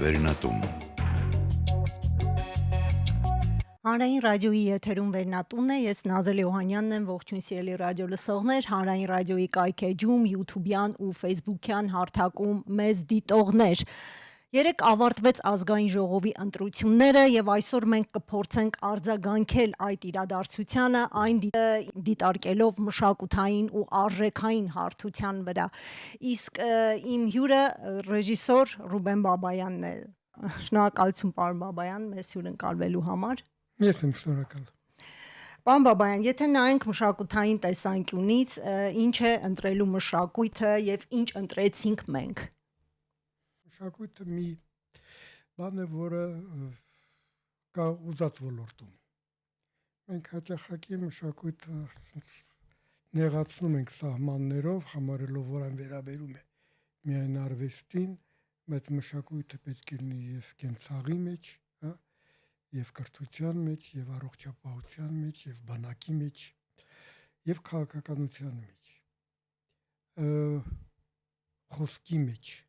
Վերնատուն Հանրային ռադիոյի եթերում Վերնատունն է, ես Նազել Օհանյանն եմ, ողջույն սիրելի ռադիո լսողներ, Հանրային ռադիոյի կայքեջում, YouTube-յան ու Facebook-յան հարթակում մեզ դիտողներ։ Երեկ ավարտվեց ազգային ժողովի ընտրությունները եւ այսօր մենք կփորձենք արձագանքել այդ իրադարձությանը, այն դիտարկելով մշակութային ու արժեքային հարթության վրա։ Իսկ իմ հյուրը ռեժիսոր Ռուբեն Բաբայանն է։ Շնորհակալություն պարոն Բաբայան, մեզ հյուր ընկալվելու համար։ Ես եմ շնորհակալ։ Պարոն Բաբայան, եթե նայենք մշակութային տեսանկյունից, ինչ է ընտրելու մշակույթը եւ ինչ ընտրեցինք մենք։ Մշակույթը մի բան է, որը կա ուզած ոլորտում։ Մենք հաճախակի մշակույթը նեղացնում ենք սահմաններով, համարելով, որ այն վերաբերում է միայն արվեստին, բայց մշակույթը պետք է լինի եւ կենցաղի մեջ, եւ կրթության մեջ, եւ առողջապահության մեջ, եւ բանակի մեջ, եւ քաղաքականության մեջ, խոսքի մեջ։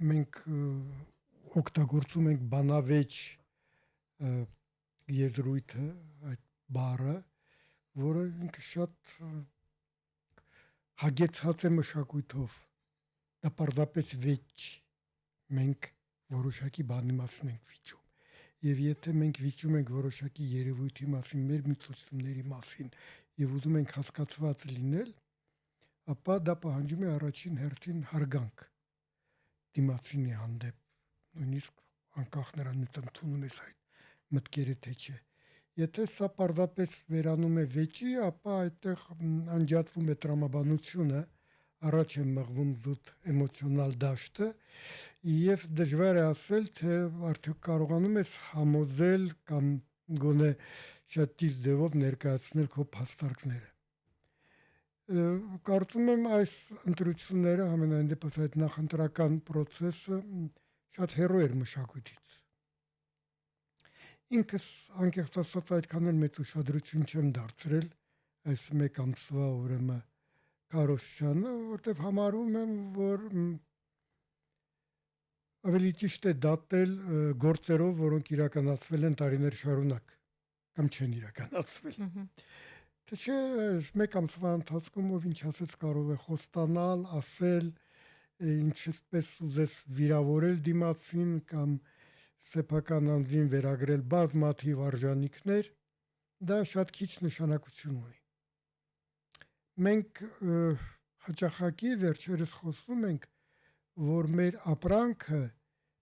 Մենք օգտագործում ենք բանավեճ եզրույթը, այդ բառը, որը ինքը շատ հագեցած է մշակույթով։ Դա պարզապես վեճ մենք որոշակի բանի մասին ենք վիճում։ Եվ եթե մենք վիճում ենք որոշակի երևույթի մասին, մեր միտոցների մասին եւ ուզում ենք հասկացված լինել, ապա դա պահանջում է առաջին հերթին հարգանք դիմացինի հանդեպ, նույնիսկ անկախ նրանից ընդունում ես այդ մտքերը թե չէ։ Եթե սա պարզապես վերանում է վեճի, ապա այդտեղ անջատվում է տրամաբանությունը, առաջ է մղվում զուտ էմոցիոնալ դաշտը եւ դժվար է ասել, թե արդյոք կարողանում ես համոզել կամ գոնե շատ ճիշտ ձևով ներկայացնել քո փաստարկները։ Կարծում եմ այս ընտրությունները համենայն դեպս այդ նախընտրական process-ը շատ հեռու էր մշակույթից։ Ինքս անկեղծ ասած այդքան էլ մեծ ուշադրություն չեմ դարձրել այս մեկ ամսվա ուրեմն քարոզչանը, որտեվ համարում եմ, որ ավելի ճիշտ է դատել գործերով, որոնք իրականացվել են տարիներ շարունակ կամ չեն իրականացվել։ Թե չէ, մեկ ամսվա ընթացքում ով ինչ ասեց կարող է խոստանալ, ասել, ինչպես ուզես վիրավորել դիմացին կամ սեփական անձին վերագրել բազմաթիվ արժանինքներ, դա շատ քիչ նշանակություն ունի։ Մենք հաճախակի վերջերս խոսում ենք, որ մեր ապրանքը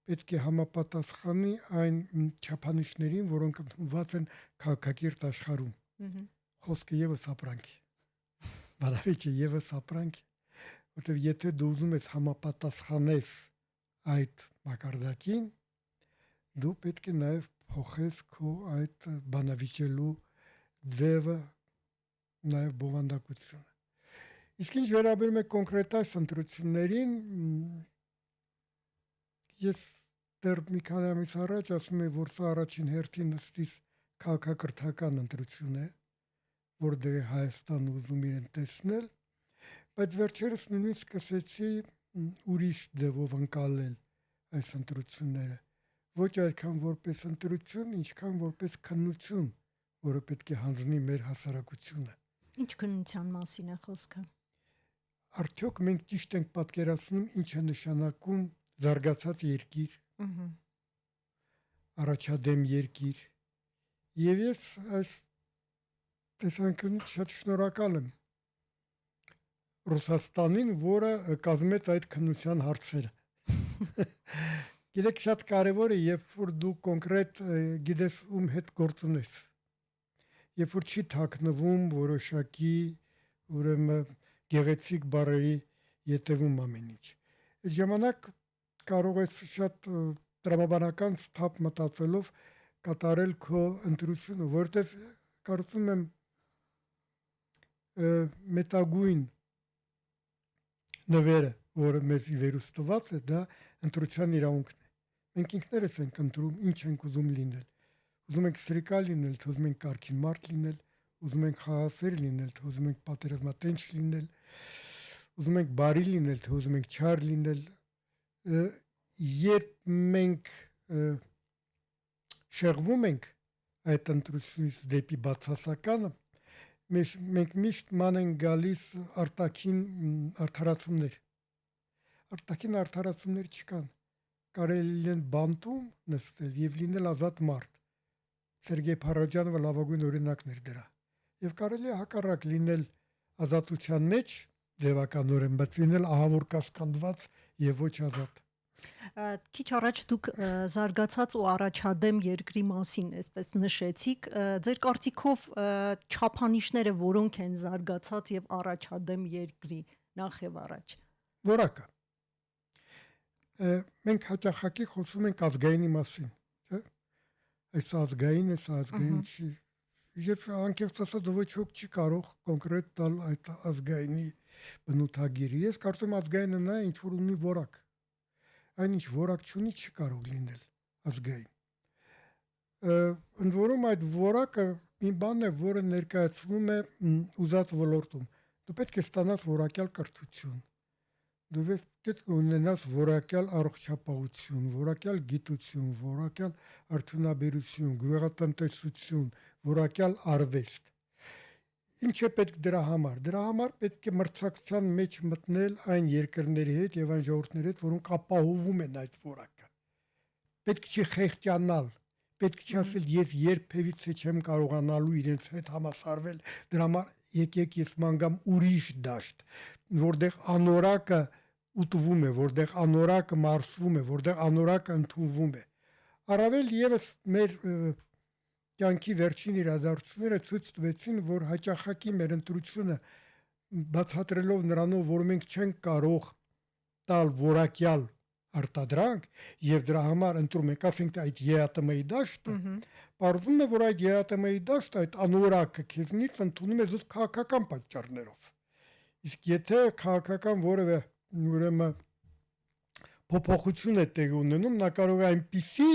պետք է համապատասխանի այն չափանիշներին, որոնք ընդունված են քաղաքակիրթ աշխարհում։ Խոսքը եւս ապրանք է։ Բանավեճը եւս ապրանք է, որտեղ եթե դու ուզում ես համապատասխանես այդ մակարդակին, դու պետք է նաեւ փոխես քո այդ բանավիճելու ձևը, նաեւ բովանդակությունը։ Իսկ ինչ վերաբերում է կոնկրետ այս ընտրություններին, ես դեռ մի քանի ամիս առաջ ասում եմ, որ սա առաջին հերթին ըստիս քաղաքակրթական ընտրություն է, որտեղ Հայաստան ուզում իրեն տեսնել, բայց վերջերս նույնիսկ սկսեցի ուրիշ ձևով ընկալել այս ընտրությունները, ոչ այդքան որպես ընտրություն, ինչքան որպես քննություն, որը պետք է հանձնի մեր հասարակությունը։ Ինչ քննության մասին է խոսքը։ Արդյոք մենք ճիշտ ենք պատկերացնում ինչ է նշանակում զարգացած երկիր, առաջադեմ երկիր։ Եվ ես այս տեսանկյունից շատ շնորհակալ եմ Ռուսաստանին, որը կազմեց այդ քննության հարցերը։ Գիտեք, շատ կարևոր է, երբ որ դու կոնկրետ գիտես ում հետ գործ ունես։ Երբ որ չի թաքնվում որոշակի ուրեմն գեղեցիկ բառերի ետևում ամեն ինչ։ Այդ ժամանակ կարող ես շատ տրամաբանական սթափ մտածելով կատարել քո ընտրությունը, որովհետև կարծում եմ մետագույն նվերը, որը մեզ ի վերուս տված է, դա ընտրության իրավունքն է։ Մենք ինքներս ենք ընտրում, ինչ ենք ուզում լինել։ Ուզում ենք սրիկա լինել, թե ուզում ենք կարգին մարդ լինել, ուզում ենք խաղաղասեր լինել, թե ուզում ենք պատերազմատենչ լինել, ուզում ենք բարի լինել, թե ուզում ենք չար լինել, երբ մենք շեղվում ենք այդ ընտրությունից դեպի բացասականը, մենք միշտ ման են գալիս արտաքին արդարացումներ։ Արտաքին արդարացումներ չկան։ Կարելի են բանտում նստել եւ լինել ազատ մարդ։ Սերգեյ Փարաջանովը լավագույն օրինակն էր դրա։ Եվ կարելի է հակառակ լինել ազատության մեջ ձևականորեն, բայց լինել ահավոր կասկանդված եւ ոչ ազատ։ Քիչ առաջ դուք զարգացած ու առաջադեմ երկրի մասին այսպես նշեցիք, ձեր կարծիքով չափանիշները որոնք են զարգացած եւ առաջադեմ երկրի նախ եւ առաջ։ Որակը։ Մենք հաճախակի խոսում ենք ազգայինի մասին, չէ՞։ Այս ազգային, այս ազգային չի։ Եվ անկեղծ ասած ոչ ոք չի կարող կոնկրետ տալ այդ ազգայինի բնութագիրը։ Ես կարծում ազգայինը նա ինչ որ ունի որակ։ Այնինչ որակ չունի չի կարող լինել ազգային։ Ընդ որում այդ որակը մի բան է, որը ներկայացվում է ուզած ոլորտում։ Դու պետք է ստանաս որակյալ կրթություն։ Դու պետք է ունենաս որակյալ առողջապահություն, որակյալ գիտություն, որակյալ արդյունաբերություն, գյուղատնտեսություն, որակյալ արվեստ։ Ինչ է պետք դրա համար։ Դրա համար պետք է մրցակցության մեջ մտնել այն երկրների հետ եւ այն ժողովուրդների հետ, որոնք ապահովում են այդ որակը։ Պետք չի խեղճանալ, պետք չի ասել ես երբևիցե չեմ կարողանալու իրենց հետ համասարվել, դրա համար եկեք ես մանգամ ուրիշ դաշտ, որտեղ անորակը ուտվում է, որտեղ անորակը մարսվում է, որտեղ անորակը ընդունվում է։ Առավել եւս մեր կյանքի վերջին իրադարձությունները ցույց տվեցին, որ հաճախակի մեր ընտրությունը բացատրելով նրանով, որ մենք չենք կարող տալ որակյալ արտադրանք եւ դրա համար ընտրում ենք, ասենք այդ ԵԱՏՄ-ի դաշտը, պարզվում է, որ այդ ԵԱՏՄ-ի դաշտը այդ անորակը քեզնից ընդունում է զուտ քաղաքական պատճառներով։ Իսկ եթե քաղաքական որևէ ուրեմն փոփոխություն է տեղի ունենում, նա կարող է այնպիսի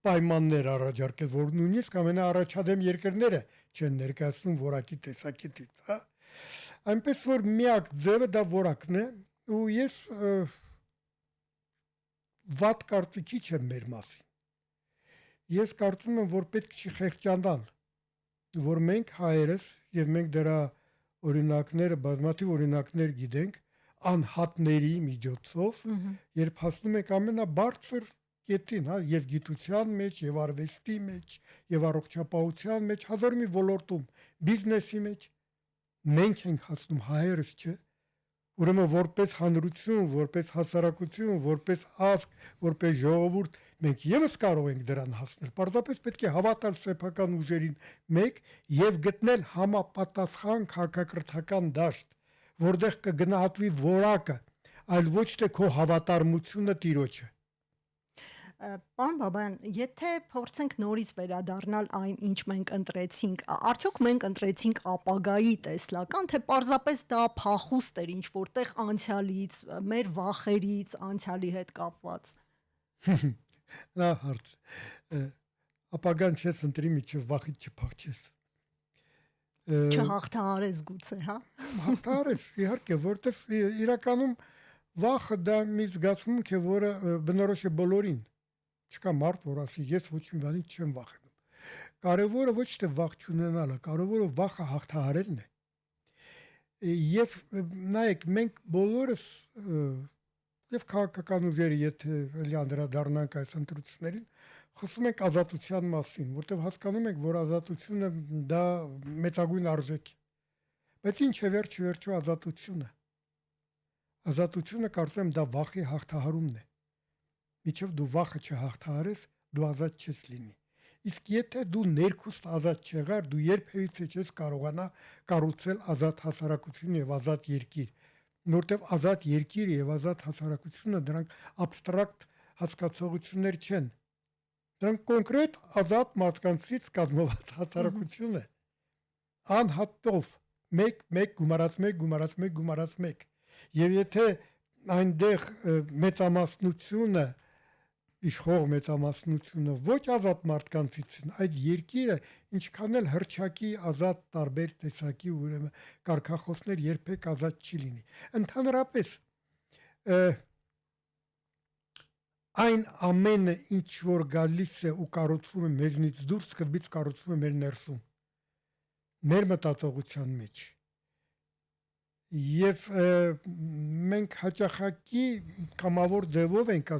պայմաններ առաջարկել, որ նույնիսկ ամենաառաջադեմ երկրները չեն ներկայացնում որակի տեսակետից, հա։ Այնպես որ միակ ձևը դա որակն է, ու ես վատ կարծիքի չեմ մեր մասին։ Ես կարծում եմ, որ պետք չի խեղճանալ, որ մենք հայերս եւ մենք դրա օրինակները, բազմաթիվ օրինակներ գիտենք, անհատների միջոցով, երբ հասնում ենք ամենաբարձր կետին, հա, եւ գիտության մեջ, եւ արվեստի մեջ, եւ առողջապահության մեջ, հազար մի ոլորտում, բիզնեսի մեջ, մենք ենք հասնում հայերս, չէ՞։ Ուրեմն որպես հանրություն, որպես հասարակություն, որպես ազգ, որպես ժողովուրդ, մենք եւս կարող ենք դրան հասնել։ Պարզապես պետք է հավատալ սեփական ուժերին մեկ եւ գտնել համապատասխան քաղաքակրթական դաշտ, որտեղ կգնահատվի որակը, այլ ոչ թե քո հավատարմությունը տիրոջը։ Պարոն Բաբայան, եթե փորձենք նորից վերադառնալ այն, ինչ մենք ընտրեցինք, արդյոք մենք ընտրեցինք ապագայի տեսլական, թե պարզապես դա փախուստ էր ինչ որտեղ անցյալից, մեր վախերից, անցյալի հետ կապված։ Նա հարց։ Ապագան չես ընտրի, միջև վախից չփախչես։ Չհաղթահարես գուցե, հա։ Հաղթահարես, իհարկե, որտեվ իրականում վախը դա մի զգացմունք է, որը բնորոշ է բոլորին։ Չկա մարդ, որ ասի, ես ոչ մի բանից չեմ վախենում։ Կարևորը ոչ թե վախ չունենալը, կարևորը վախը հաղթահարելն է։ Եվ նայեք, մենք բոլորս եւ քաղաքական ուժերը, եթե էլի անդրադառնանք այս ընտրություններին, խոսում ենք ազատության մասին, որտեղ հասկանում ենք, որ ազատությունը դա մեծագույն արժեք է։ Բայց ինչ է վերջը ազատությունը։ Ազատությունը կարծում եմ դա վախի հաղթահարումն է։ Միջև դու վախը չհաղթահարես, դու ազատ չես լինի։ Իսկ եթե դու ներքուստ ազատ չեղար, դու երբևիցե չես կարողանա կառուցել ազատ հասարակություն եւ ազատ երկիր, որտեղ ազատ երկիրը եւ ազատ հասարակությունը դրանք абստրակտ հասկացողություններ չեն։ Դրանք կոնկրետ ազատ մարդկանցից կազմված հասարակություն է։ Անհատով մեկ եւ եթե այնտեղ մեծամասնությունը իշխող մեծամասնությունը ոչ ազատ մարդկանցից են, այդ երկիրը ինչքան էլ հրճակի ազատ տարբեր տեսակի ուրեմն կարգախոսներ երբեք ազատ չի լինի։ Ընդհանրապես այն ամենը ինչ որ գալիս է ու կառուցվում է մեզնից դուրս, սկզբից կառուցվում է մեր ներսում, մեր մտածողության մեջ։ Եվ մենք հաճախակի կամավոր ձևով ենք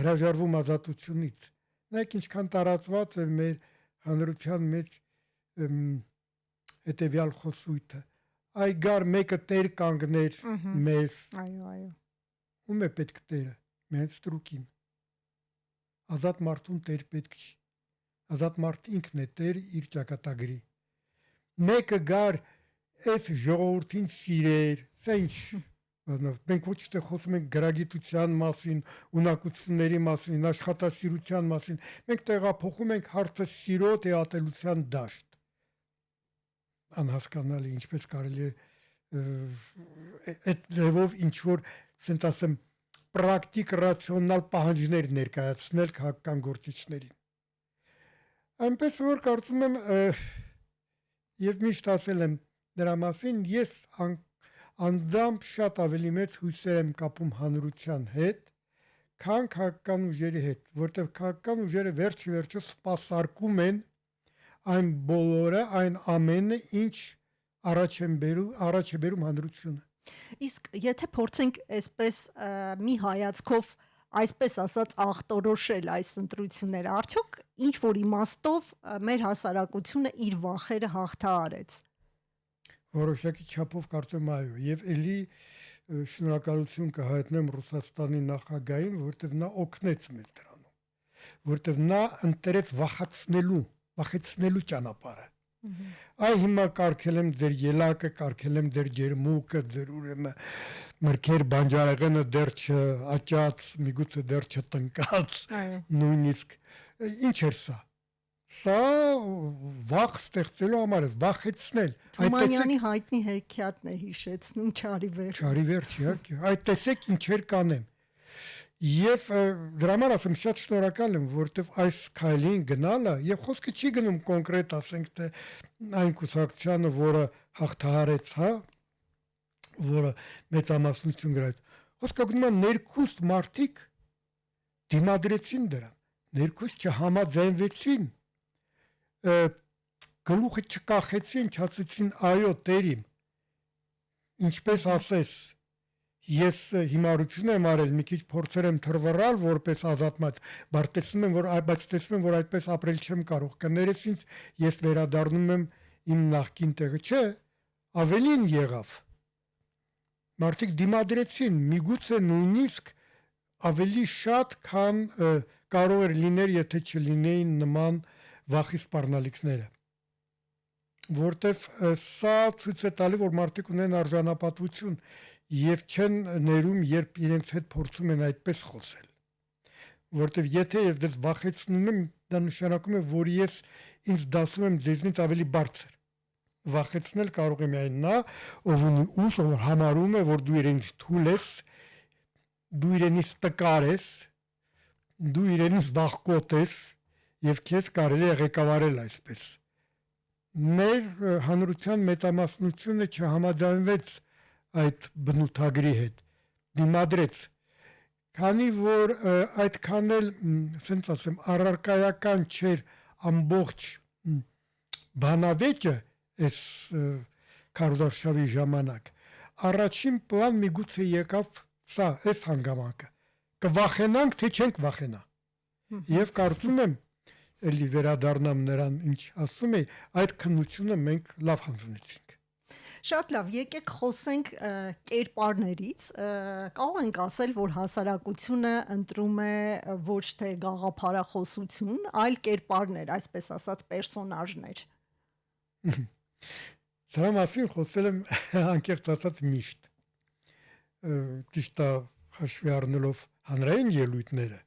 հրաժարվում ազատությունից։ Նայեք ինչքան տարածված է մեր հանրության մեջ հետևյալ խոսույթը. այ գար մեկը տեր կանգներ մեզ։ Այո։ Ում է պետք տերը։ Մենք ստրուկին։ Ազատ մարդուն տեր պետք չի։ Ազատ մարդ ինքն է տեր իր ճակատագրի։ Մեկը գար այս ժողովրդին սիրեր, սա ինչ։ Մենք ոչ թե խոսում ենք գրագիտության մասին, ունակությունների մասին, աշխատասիրության մասին, մենք տեղափոխում ենք հարցը սիրո թեատելության դաշտ։ Անհասկանալի, ինչպես կարելի է այդ ձևով ինչ որ, ասենք ասեմ, պրակտիկ ռացիոնալ պահանջներ ներկայացնել քաղաքական գործիչներին։ Այնպես որ կարծում եմ եւ միշտ ասել եմ դրա մասին, ես անձամբ շատ ավելի մեծ հույսեր եմ կապում հանրության հետ, քան քաղաքական ուժերի հետ, որտեղ քաղաքական ուժերը վերջ-ի-վերջո սպասարկում են այն բոլորը, այն ամենը, ինչ առաջ է բերում հանրությունը։ Իսկ եթե փորձենք այսպես մի հայացքով, այսպես ասած, ախտորոշել այս ընտրությունները, արդյոք ինչ որ իմաստով մեր հասարակությունը իր վախերը հաղթահարեց։ Որոշակի չափով կարծում այո, եւ ելի շնորհակալություն կհայտնեմ Ռուսաստանի նախագահին, որտեղ նա օգնեց մեզ դրանով, որտեղ նա ընտրեց վախեցնելու ճանապարհը։ Այ հիմա կարգել եմ ձեր ելակը, կարգել եմ ձեր ջերմուկը, ձեր ուրեմն մրգեր բանջարեղենը դեռ չաճած, միգուցե դեռ չտնկած, նույնիսկ ինչ էր սա։ Սա վախ ստեղծելու համար է, վախեցնել։ Թումանյանի հայտնի հեքիաթն է հիշեցնում Չարի վերջ։ Չարի վերջ, իհարկե։ Այդ տեսեք ինչեր կանեմ։ Եվ դրա համար ասեմ շատ շնորհակալ եմ, որովհետև այս քայլին գնալը եւ խոսքը չի գնում կոնկրետ, ասենք թե այն կուսակցությանը, որը հաղթահարեց, հա, որը մեծամասնություն գրեց։ Խոսքը գնում է ներքուստ մարդիկ դիմադրեցին դրան, ներքուստ չհամաձայնվեցին, գլուխը չկախեցին, չասեցին այո տերիմ, ինչպես ասես, ես հիմարություն եմ արել, մի քիչ փորձեր եմ թռվռալ որպես ազատված, բայց տեսնում եմ, որ այդպես ապրել չեմ կարող, կներես ինձ, ես վերադառնում եմ իմ նախկին տեղը, չէ, ավելին եղավ, մարդիկ դիմադրեցին, միգուցե նույնիսկ ավելի շատ, քան կարող էր լիներ, եթե չլինեին նման վախի սպառնալիքները, որտեվ սա ցույց է տալի, որ մարդիկ ունեն արժանապատվություն եւ չեն ներում, երբ իրենց հետ փորձում են այդպես խոսել, որտեվ եթե ես դες վախեցնում եմ, դա նշանակում է, որ ես ինձ դասում եմ ձեզնից ավելի բարձր, վախեցնել կարող է միայն նա, ով ունի ուժ, ով համարում է, որ դու իրենից թույլ ես, դու իրենից տկար ես, դու իրենից վախկոտ ես եւ քեզ կարելի է ղեկավարել այսպես։ Մեր հանրության մեծամասնությունը չհամաձայնվեց այդ բնութագրի հետ, դիմադրեց, քանի որ այդքան էլ, ասենք ասեմ, առարկայական չէր ամբողջ բանավեճը այս քարոզարշավի ժամանակ, առաջին պլան միգուցե եկավ սա, այս հանգամանքը, կվախենանք, թե չենք վախենա, եւ կարծում եմ, էլի վերադառնամ նրան, ինչ ասում էի, այդ քննությունը մենք լավ հանձնեցինք։ Շատ լավ, եկեք խոսենք կերպարներից, կարող ենք ասել, որ հասարակությունը ընտրում է ոչ թե գաղափարախոսություն, այլ կերպարներ, այսպես ասած, պերսոնաժներ։ Դրա մասին խոսել եմ անկեղծ ասած միշտ, ճիշտ է հաշվի առնելով հանրային ելույթները,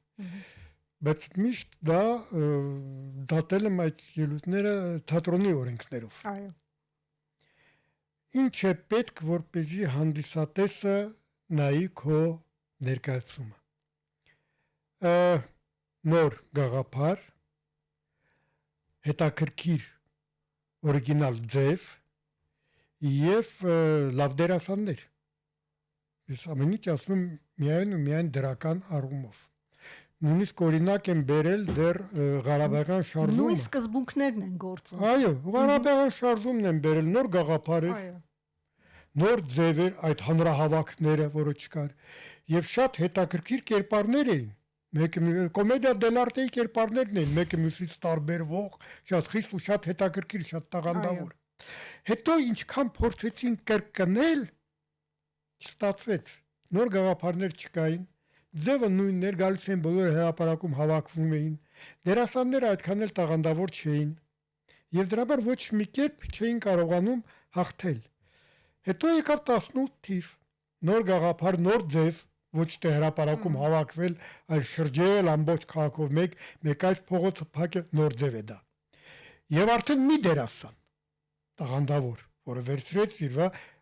բայց միշտ դա դատել եմ այդ ելույթները թատրոնի օրենքներով։ Այո։ Ինչ է պետք, որպեսզի հանդիսատեսը նայի քո ներկայացումը։ Նոր գաղափար, հետաքրքիր օրիգինալ ձև եւ լավ դերասաններ։ Ես ամեն ինչ ասում եմ միայն ու միայն դրական առումով։ Նույնիսկ օրինակ եմ բերել դեռ Ղարաբաղյան շարժումը։ Նույն սկզբունքներն են գործում։ Այո, Ղարաբաղյան շարժումն եմ բերել, նոր գաղափարեր, Այո։ նոր ձևեր, այդ հանրահավաքները, որը չկար, եւ շատ հետաքրքիր կերպարներ էին։ Մեկը կոմեդիա դելարտեի կերպարներն էին, մեկը մյուսից տարբերվող, շատ խիստ ու շատ հետաքրքիր, շատ տաղանդավոր։ Հետո ինչքան փորձեցին կրկնել, չստացվեց։ Նոր գաղափարներ չկային, ձևը նույնն էր, գալիս են բոլորը հրապարակում հավաքվում էին, դերասանները այդքան էլ տաղանդավոր չէին, եւ դրա համար ոչ մի կերպ չէին կարողանում հաղթել։ Հետո եկավ 18 թիվ, նոր գաղափար, նոր ձև, ոչ թե հրապարակում հավաքվել, այլ շրջել ամբողջ քաղաքով մեկ այս փողոցը փակել, նոր ձև է դա։ Եվ արդեն մի դերասան տաղանդավոր, որը վերցրեց իր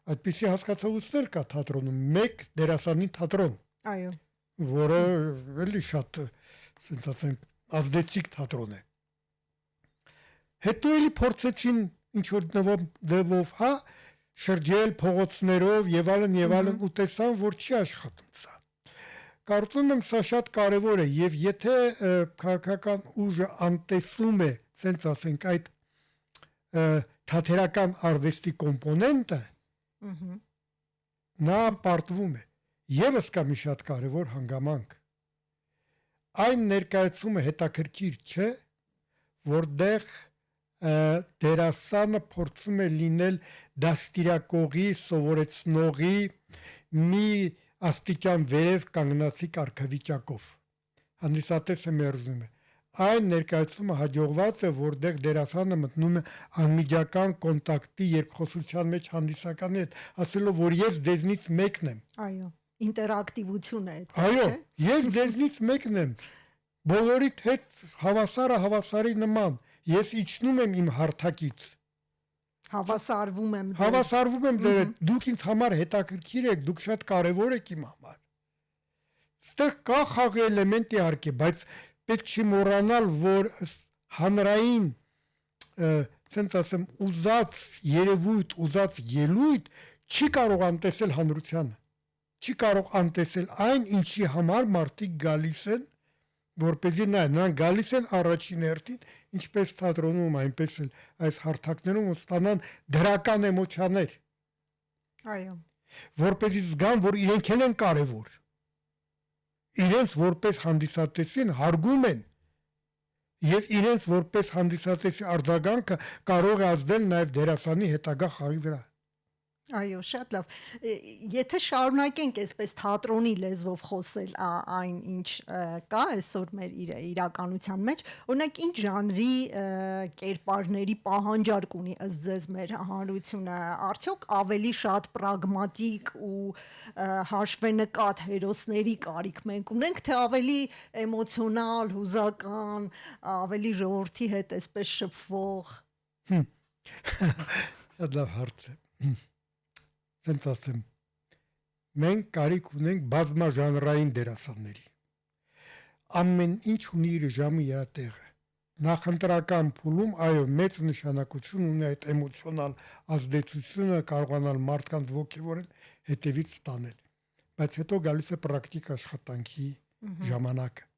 այդպիսի հասկացողություններ կա թատրոնում, մեկ դերասանի թատրոն, Այո, որը էլի շատ, ասենք ասենք, ազդեցիկ թատրոն է։ Հետո էլի փորձեցին ինչ որ դեպով, հա, շրջել փողոցներով եւ այլն ու տեսան, որ չի աշխատում սա։ Կարծում եմ սա շատ կարևոր է եւ եթե քաղաքական ուժը անտեսում է, ասենք ասենք այդ թատերական արվեստի կոմպոնենտը, նա պարտվում է։ Եվս կա մի շատ կարևոր հանգամանք։ Այն ներկայացումը հետաքրքիր չէ, որտեղ դերասանը փորձում է լինել դաստիարակողի, սովորեցնողի մի աստիճան վերև կանգնածի կարգավիճակով։ Հանդիսատեսը մերժում է։ Այն ներկայացումը հաջողված է, որտեղ դերասանը մտնում է անմիջական կոնտակտի երկխոսության մեջ հանդիսականի հետ, ասելով, որ ես ձեզնից մեկն եմ։ այո, ինտերակտիվություն է այդ, Այո, չէ՞։ ես ձեզնից մեկն եմ։ Բոլորիդ հետ հավասարը հավասարի նման։ Ես իջնում եմ իմ հարթակից։ Հավասարվում եմ ձեզ։ Հավասարվում եմ ձեր հետ, դուք ինձ համար հետաքրքիր եք, դուք շատ կարևոր եք իմ համար։ Այստեղ կա խաղի էլեմենտ իհարկե, բայց պետք չի մոռանալ, որ հանրային, ասենց ասեմ, ուզած երևույթ, ուզած ելույթ չի կարող անտեսել հանրությանը։ Չի կարող անտեսել այն, ինչի համար մարդիկ գալիս են, որպեսզի նրանք գալիս են առաջին հերթին, ինչպես թատրոնում, այնպես էլ այս հարթակներում ստանան դրական էմոցիաներ, Այո, որպեսզի զգան, որ իրենք են կարևոր։ Իրենց որպես հանդիսատեսին հարգում են եւ իրենց որպես հանդիսատեսի արձագանքը կարող է ազդել նաեւ դերասանի հետագա խաղի վրա։ այո, շատ լավ։ Եթե շարունակենք այսպես թատրոնի լեզվով խոսել այն ինչ կա այսօր մեր իրականության մեջ, օրինակ ինչ ժանրի կերպարների պահանջարկ ունի ըստ ձեզ մեր հանրությունը, արդյոք ավելի շատ պրագմատիկ ու հաշվենկատ հերոսների կարիք մենք ունենք, թե ավելի էմոցիոնալ, հուզական, ավելի ժողովրդի հետ այսպես շփվող։ Դա լավ հարց է։ Ասենց ասեմ, մենք կարիք ունենք բազմաժանրային դերասանների։ Ամեն ինչ ունի իր ժամը իր տեղը։ Նախընտրական փուլում, այո, մեծ նշանակություն ունի այդ էմոցիոնալ ազդեցությունը կարողանալ մարդկանց ոգևորել, հետևից ստանել։ Բայց հետո գալիս է պրակտիկ աշխատանքի ժամանակը։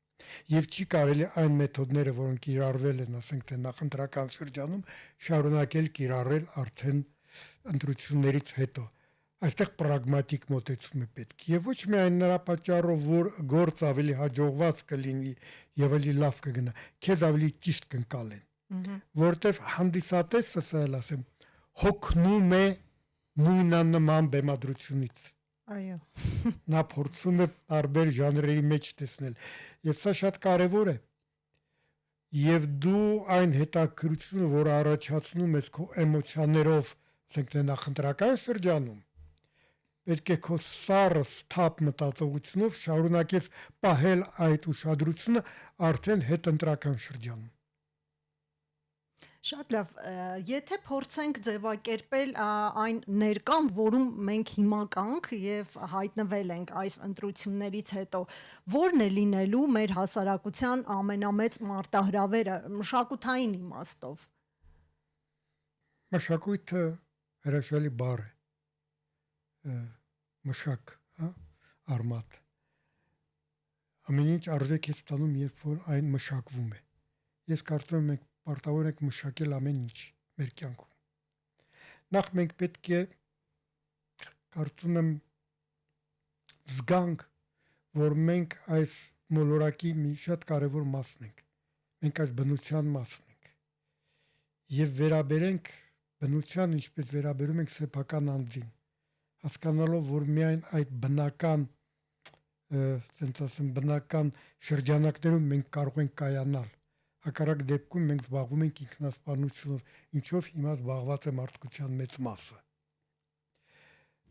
Եվ չի կարելի այն մեթոդները, որոնք կիրառվել են, ասենք թե նախընտրական շրջանում, շարունակել կիրառել արդեն ընտրություններից հետո։ Այստեղ պրագմատիկ մոտեցում է պետք։ Եվ ոչ միայն նրա պատճառով, որ գործ ավելի հաջողված կլինի եւ ավելի լավ կգնա, քեզ ավելի ճիշտ կընկալեն։ Որտեվ հանդիսատեսը, ասել ասեմ, հոգնում է նույնանման բեմադրությունից։ Այո։ Նա փորձում է տարբեր ժանրերի մեջ տեսնել։ Եվ սա շատ կարևոր է։ Եվ դու այն հետաքրքրությունը, որ առաջացնում ես քո էմոցիաներով, ասենք թե նախընտրական շրջանում, պետք է քո սառը սթափ մտածողությունով շարունակես պահել այդ ուշադրությունը արդեն հետընտրական շրջանում։ Շատ լավ, եթե փորձենք ձևակերպել այն ներկան, որում մենք հիմա կանք եւ հայտնվել ենք այս ընտրություններից հետո, ո՞րն է լինելու մեր հասարակության ամենամեծ մարտահրավերը մշակութային իմաստով։ Մշակույթը հրաշալի բառ է։ Մշակ, հա։ արմատ։ Ամեն ինչ արժեք է ստանում, երբ որ այն մշակվում է։ Ես կարծում եմ մենք պարտավոր ենք մշակել ամեն ինչ մեր կյանքում։ Նախ մենք պետք է կարծում եմ զգանք, որ մենք այս մոլորակի մի շատ կարևոր մասն ենք։ Մենք այս բնության մասն ենք։ Եվ վերաբերենք բնության, ինչպես վերաբերում ենք սեփական անձին, հասկանալով, որ միայն այդ բնական բնական շրջանակներում մենք կարող ենք կայանալ։ Հակառակ դեպքում մենք զբաղվում ենք ինքնասպանությունով, ինչով հիմա զբաղված է մարդկության մեծ մասը։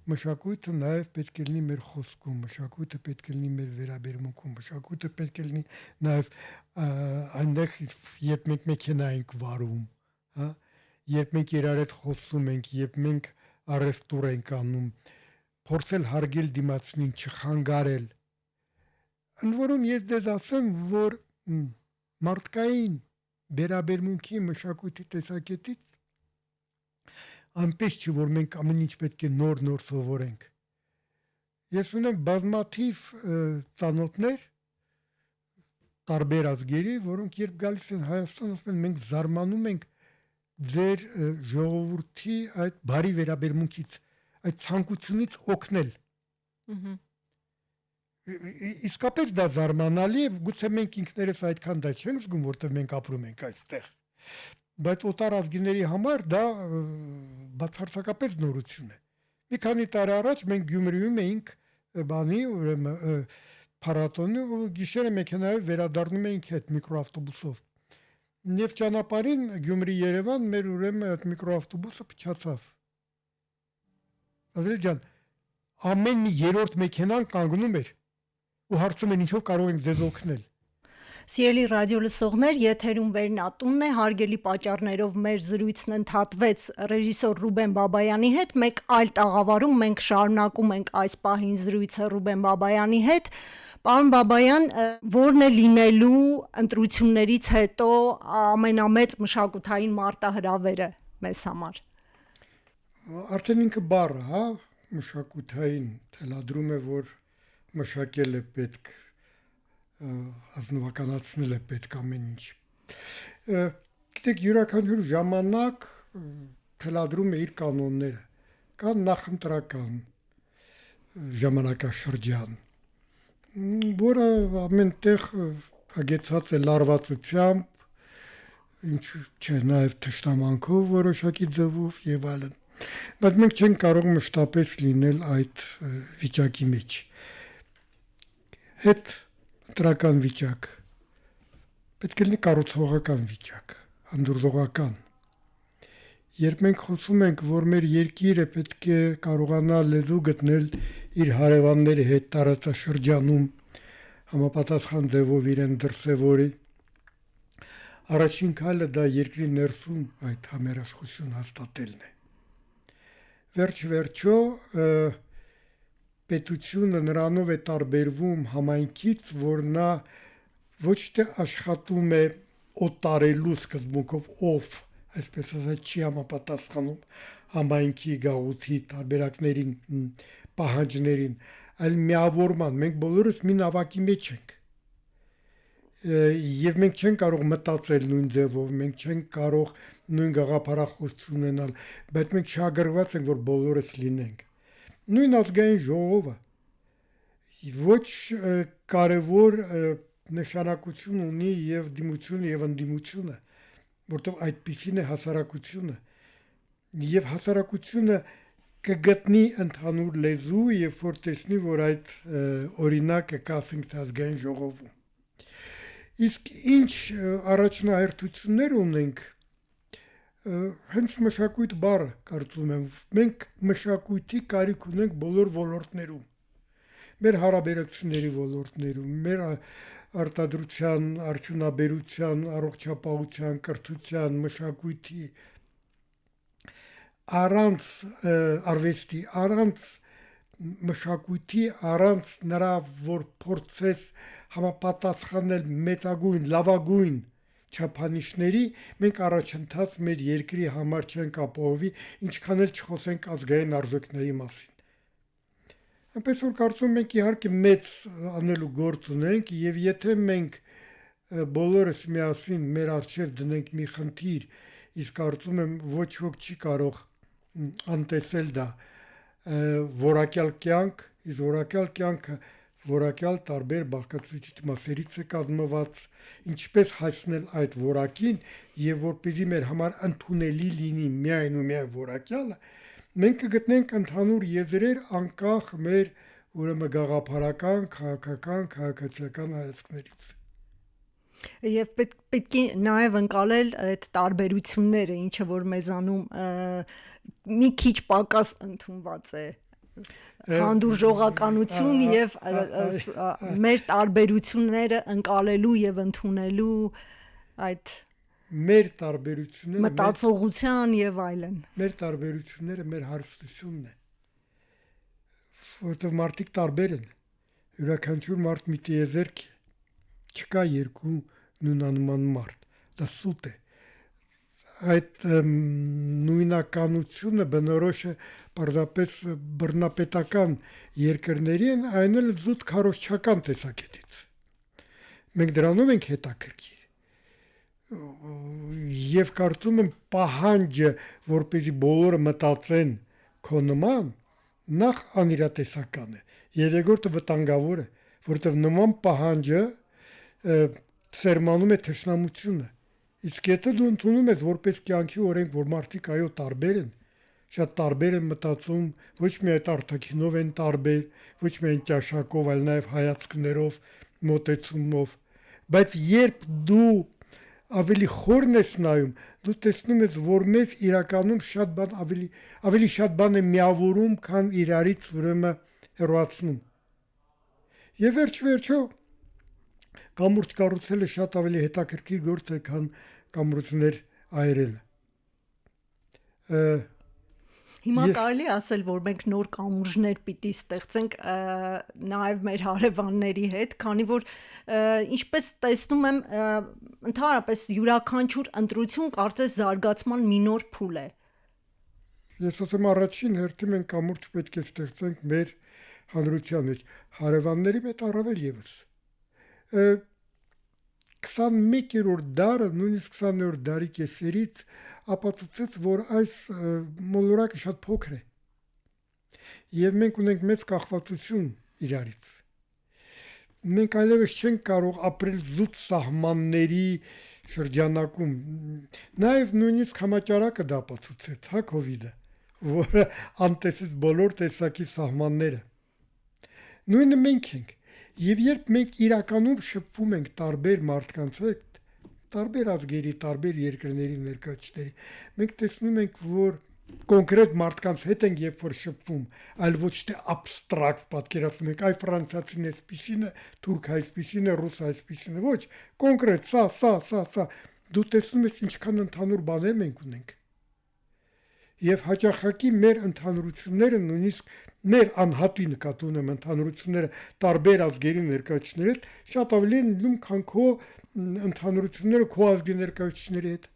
Մշակույթը նաև պետք է լինի մեր խոսքում, մշակույթը պետք է լինի մեր վերաբերմունքում, մշակույթը պետք է լինի նաև այնտեղ, երբ մենք մեքենա ենք վարում, հա, երբ մենք իրար հետ խոսում ենք, երբ մենք առևտուր ենք անում, փորձել հարգել դիմացին, չխանգարել։ Ընդ որում ես դες ասեմ, որ մարդկային վերաբերմունքի մշակույթի տեսակետից այնպես չի, որ մենք ամեն ինչ պետք է նոր սովորենք։ Ես ունեմ բազմաթիվ ծանոթներ տարբեր ազգերի, որոնք երբ գալիս են Հայաստան, ասում են մենք զարմանում ենք ձեր ժողովրդի այդ բարի վերաբերմունքից, այդ ցանկությունից օգնել։ Իսկապես դա զարմանալի է, գուցե մենք ինքներս այդքան դա չենք զգում, որտեղ մենք ապրում ենք այստեղ։ Բայց օտար ազգիների համար դա բացարձակապես նորություն է։ Մի քանի տարի առաջ մենք Գյումրիում էինք փառատոնի ու գիշերը մեքենայով վերադառնում էինք հետ միկրոավտոբուսով։ Եվ ճանապարհին Գյումրի-Երևան մեր ուրեմն այդ միկրոավտոբուսը փչացավ։ Ազրել ջան, ամեն մի երրորդ մեքենան կանգնում էր ու հարցում են ինչով կարող ենք ձեզ օգնել։ Սիրելի ռադիոլսողներ, եթերում Վերնատունն է, հարգելի պատճառներով մեր զրույցն ընդհատվեց ռեժիսոր Ռուբեն Բաբայանի հետ, մեկ այլ տաղավարում մենք շարունակում ենք այս պահին զրույցը Ռուբեն Բաբայանի հետ։ Պարոն Բաբայան, ո՞րն է լինելու ընտրություններից հետո ամենամեծ մշակութային մարտահրավերը մեզ համար։ Արդեն ինքը բառը, հա, մշակութային թելադրում է, որ մշակել է պետք, ազնվականացնել է պետք ամեն ինչ։ Գիտեք, յուրաքանչյուր ժամանակ թելադրում է իր կանոնները, կան նախընտրական ժամանակաշրջան, որը ամենտեղ հագեցած է լարվածությամբ, ինչ չէ, նաև թշնամանքով որոշակի ձևով եւ այլն։ Բայց մենք չենք կարող մշտապես լինել այդ վիճակի մեջ։ Հետ ընտրական վիճակ պետք է լինի կառուցողական վիճակ, հանդուրժողական։ Երբ մենք խոսում ենք, որ մեր երկիրը պետք է կարողանա լեզու գտնել իր հարևանների հետ տարածաշրջանում, համապատասխան ձևով իրեն դրսևորի, առաջին քայլը դա երկրի ներսում այդ համերաշխություն հաստատելն է։ Վերջ-վերջո պետությունը նրանով է տարբերվում համայնքից, որ նա ոչ թե աշխատում է օտարելու սկզբունքով, ով, այսպես ասած, չի համապատասխանում համայնքի գաղութի տարբերակներին, պահանջներին, այլ միավորման, մենք բոլորս մի նավակի մեջ ենք։ Եվ մենք չենք կարող մտածել նույն ձևով, մենք չենք կարող նույն գաղափարախոսություն ունենալ, բայց մենք շահագրգռված ենք, որ բոլորս լինենք։ Նույն ազգային ժողովը ոչ կարևոր նշանակություն ունի եւ դիմությունը եւ ընդդիմությունը, որտեղ այդպիսին է հասարակությունը, եւ հասարակությունը կգտնի ընդհանուր լեզու, երբ որ տեսնի, որ այդ օրինակը կա ազգային ժողովում։ Իսկ ինչ առաջնահերթություններ ունենք, հենց մշակույթ բառը կարծում եմ, մենք մշակույթի կարիք ունենք բոլոր ոլորտներում, մեր հարաբերությունների ոլորտներում, մեր արտադրության, արդյունաբերության, առողջապահության, կրթության, մշակույթի, առանց արվեստի, առանց մշակույթի, առանց նրա, որ փորձես համապատասխանել մեծագույն, լավագույն չափանիշների, մենք առաջընթաց մեր երկրի համար չենք ապահովի, ինչքան էլ չխոսենք ազգային արժեքների մասին։ Այնպես որ կարծում ենք իհարկե մեծ անելու գործ ունենք եւ եթե մենք բոլորս միասին մեր արժեվ դնենք մի խնդիր, իսկ կարծում եմ ոչ ոք չի կարող անտեսել դա որակյալ կյանք, իսկ որակյալ կյանքը որակյալ տարբեր բաղկացուցիչ մասերից է կազմված, ինչպես հասնել այդ որակին եւ որպեսզի մեր համար ընդունելի լինի միայն ու միայն որակյալը, մենք կգտնենք ընդհանուր եզրեր անկախ մեր ուրեմն գաղափարական, քաղաքական, քաղաքացիական հայացքներից։ Եվ պետք է նաև ընկալել այդ տարբերությունները, ինչը որ մեզանում մի քիչ պակաս ընդունված է հանդուրժողականություն եւ մեր տարբերությունները ընկալելու եւ ընդունելու այդ մեր տարբերությունները մտածողության եւ այլն։ Մեր տարբերությունները մեր հարստությունն է, որտեղ մարդիկ տարբեր են, յուրաքանչյուր մարդ մի տիեզերք է, չկա երկու նույնանման մարդ, դա սուտ է, այդ նույնականությունը բնորոշ է պարզապես բռնապետական երկրների են, այն էլ զուտ քարոզչական տեսակետից։ Մենք դրանով ենք հետաքրքիր։ Եվ կարծում եմ պահանջը, որպեսզի բոլորը մտածեն քո նման, նախ անիրատեսական է, եւ երկրորդը վտանգավոր է, որովհետեւ նման պահանջը սերմանում է թշնամությունը։ Իսկ եթե դու ընդունում ես որպես կյանքի օրենք, որ մարդիկ այո տարբեր են, շատ տարբեր են մտածում, ոչ միայն արտաքինով են տարբեր, ոչ միայն ճաշակով, այլ նաև հայացքներով, մոտեցումով, բայց երբ դու ավելի խորն ես նայում, դու տեսնում ես, որ մեզ իրականում շատ բան ավելի շատ բան է միավորում, քան իրարից ուրեմն հեռացնում։ Եվ վերջ-վերջո կամուրջ կառուցելը շատ ավելի հետաքրքիր գործ է, քան կամուրջներ այրելը։ Հիմա կարելի ասել, որ մենք նոր կամուրջներ պիտի ստեղծենք նաև մեր հարևանների հետ, քանի որ ինչպես տեսնում եմ, ընդհանրապես յուրաքանչյուր ընտրություն կարծես զարգացման մի նոր փուլ է։ Ես ասեմ առաջին հերթին մենք կամուրջ պետք է ստեղծենք մեր հանրության մեջ, հարևանների հետ առավել եւս։ 21-րդ դարը, նույնիսկ 20-րդ դարի կեսերից ապացուցեց, որ այս մոլորակը շատ փոքր է։ Եվ մենք ունենք մեծ կախվածություն իրարից։ Մենք այլևս չենք կարող ապրել զուտ սահմանների շրջանակում։ Նաև նույնիսկ համաճարակը դա ապացուցեց, հա, COVID-ը, որը անտեսեց բոլոր տեսակի սահմանները։ Նույնը մենք ենք։ Եվ երբ մենք իրականում շփվում ենք տարբեր մարդկանց հետ, տարբեր ազգերի, տարբեր երկրների ներկայացուցիչների, մենք տեսնում ենք, որ կոնկրետ մարդկանց հետ ենք երբ որ շփվում, այլ ոչ թե абստրակտ պատկերացնում ենք, այ ֆրանսիացին էսպիսին է, թուրք այսպիսին է, ռուս այսպիսին է, ոչ, կոնկրետ, սա, դու տեսնում ես ինչքան ընդհանուր բաներ մենք ունենք։ Եվ հաճախակի մեր ընդհանրությունները նույնիսկ մեր անհատի նկատի ունեմ ընդհանրությունները տարբեր ազգերի ներկայացուցիչների հետ շատ ավելի են լինում, քան քո ընդհանրությունները քո ազգի ներկայացուցիչների հետ։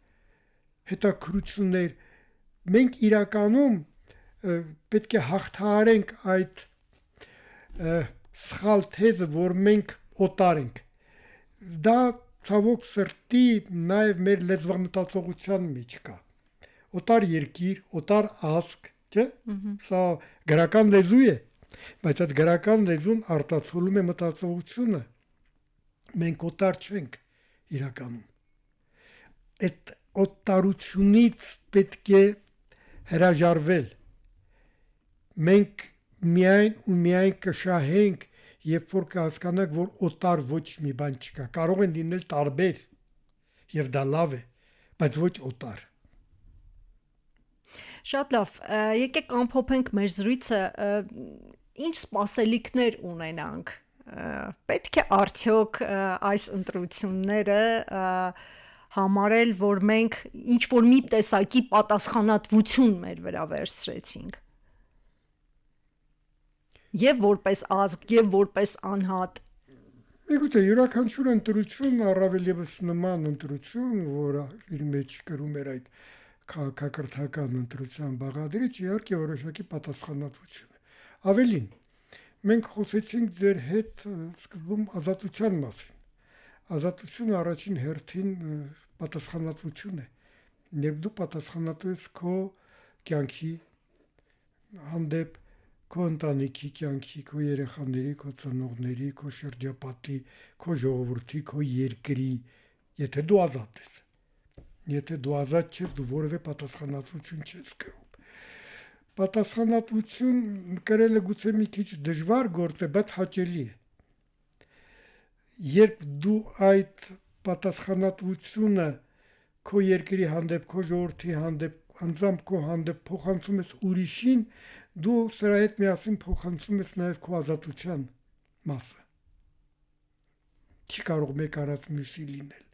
Հետաքրություններ։ Մենք իրականում պետք է հաղթահարենք այդ սխալ թեզը, որ մենք օտար ենք։ Դա ցավոք սրտի նաև մեր լեզվամտածողության մեջ կա։ Օտար երկիր, օտար ազգ, չէ՞։ Սա գրական լեզու է, բայց այդ գրական լեզուն արտացոլում է մտածողությունը։ Մենք օտար չենք իրականում։ Այդ օտարությունից պետք է հրաժարվել։ Մենք միայն ու միայն կշահենք, երբ որ կհասկանանք, որ օտար ոչ մի բան չկա։ Կարող են լինել տարբեր, եւ դա լավ է, բայց ոչ օտար։ Շատ լավ, եկեք ամփոփենք մեր զրույցը, ինչ սպասելիքներ ունենանք։ Պետք է արդյոք այս ընտրությունները համարել, որ մենք ինչ որ մի տեսակի պատասխանատվություն մեր վրա վերցրեցինք։ Եվ որպես ազգ, եւ որպես անհատ։ Միգուցե յուրաքանչյուր ընտրություն առավել եւս նման ընտրություն, որը իր մեջ կրում էր այդ քաղաքակրթական ընտրության բաղադրիչ, իհարկե որոշակի պատասխանատվություն է։ Ավելին, մենք խոսեցինք ձեր հետ սկզբում ազատության մասին։ Ազատությունը առաջին հերթին պատասխանատվություն է։ Երբ դու պատասխանատու ես քո կյանքի հանդեպ, քո ընտանիքի կյանքի, քո երեխաների, քո ծնողների, քո շրջապատի, քո ժողովրդի, քո երկրի, եթե դու ազատ ես։ Եթե դու ազատ չես, դու որևէ պատասխանատվություն չես կրում։ Պատասխանատվություն կրելը գուցե մի քիչ դժվար գործ է, բայց հաճելի է։ Երբ դու այդ պատասխանատվությունը քո երկրի հանդեպ, քո ժողովրդի հանդեպ, անձամբ քո հանդեպ փոխանցում ես ուրիշին, դու սրա հետ միասին փոխանցում ես նաև քո ազատության մասը։ Չի կարող մեկ առանց մյուսի լինել։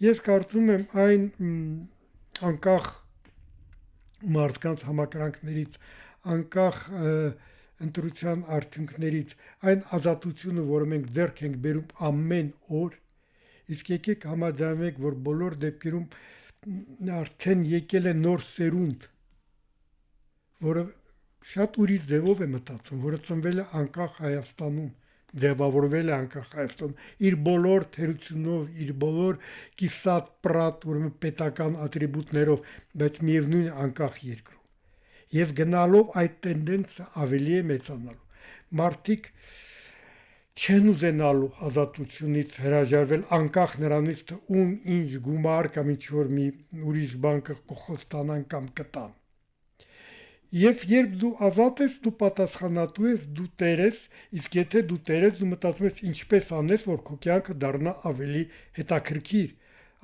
Ես կարծում եմ այն անկախ մարդկանց համակրանքներից, անկախ ընտրության արդյունքներից, այն ազատությունը, որը մենք ձեռք ենք բերում ամեն օր, իսկ եկեք համաձայնենք, որ բոլոր դեպքերում արդեն եկել է նոր սերունդ, որը շատ ուրիշ ձևով է մտածում, որը ծնվել է անկախ Հայաստանում, ձևավորվել է անկախ Հայաստանում, իր բոլոր թերությունով, իր բոլոր կիսատ պրատ, ուրեմն պետական ատրիբուտներով, բայց միևնույն անկախ երկրում։ Եվ գնալով այդ տենդենսը ավելի է մեծանալու։ Մարդիկ չեն ուզենալու ազատությունից հրաժարվել անկախ նրանից, թե ում ինչ գումար կամ ինչ-որ մի ուրիշ բան կխոստանան կամ կտան։ Եվ երբ դու ազատ ես, դու պատասխանատու ես, դու տեր ես, իսկ եթե դու տեր ես, դու մտածում ես ինչպես անես, որ քո կյանքը դառնա ավելի հետաքրքիր,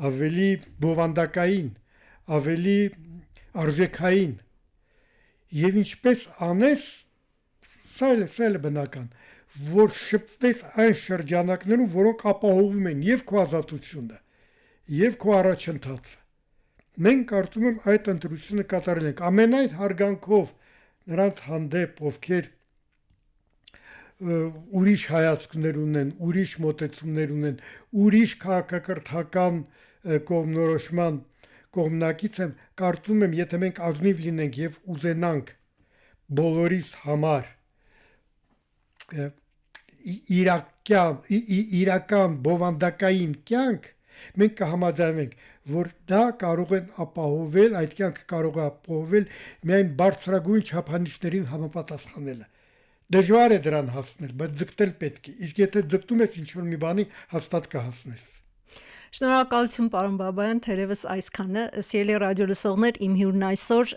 ավելի բովանդակային, ավելի արժեքային։ Եվ ինչպես անես, սա էլ բնական, որ շփվես այն շրջանակներում, որոնք ապահովում են եւ քո ազատությունը, եւ քո առաջընթացը։ Մենք կարծում եմ այդ ընտրությունը կատարել ենք ամենայն հարգանքով նրանց հանդեպ, ովքեր ուրիշ հայացքներ ունեն, ուրիշ մոտեցումներ ունեն, ուրիշ քաղաքակրթական կողմնորոշման կողմնակից են, կարծում եմ, եթե մենք ազնիվ լինենք եւ ուզենանք բոլորիս համար իրական բովանդակային կյանք, մենք կհամաձայնենք, որ դա կարող են ապահովել, այդ կյանքը կարող է ապահովել միայն բարձրագույն չափանիշներին համապատասխանելը։ Դժվար է դրան հասնել, բայց ձգտել պետք է։ Իսկ եթե ձգտում ես ինչ-որ մի բանի, հաստատ կհասնես։ Շնորհակալություն, պարոն Բաբայան, թերևս այսքանը։ Սիրելի ռադիոլսողներ, իմ հյուրն այսօր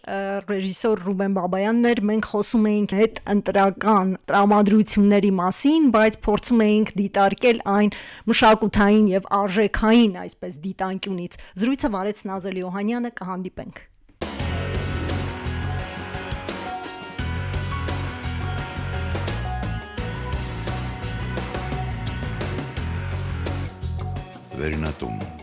ռեժիսոր Ռուբեն Բաբայանն էր։ Մենք խոսում էինք հետ ընտրական տրամադրությունների մասին, բայց փորձում էինք դիտարկել այն մշակութային եւ արժեքային, այսպես դիտանկյունից։ Զրույցը վարեց Նազել Յոհանյանը, կհանդիպենք։ Վերնատուն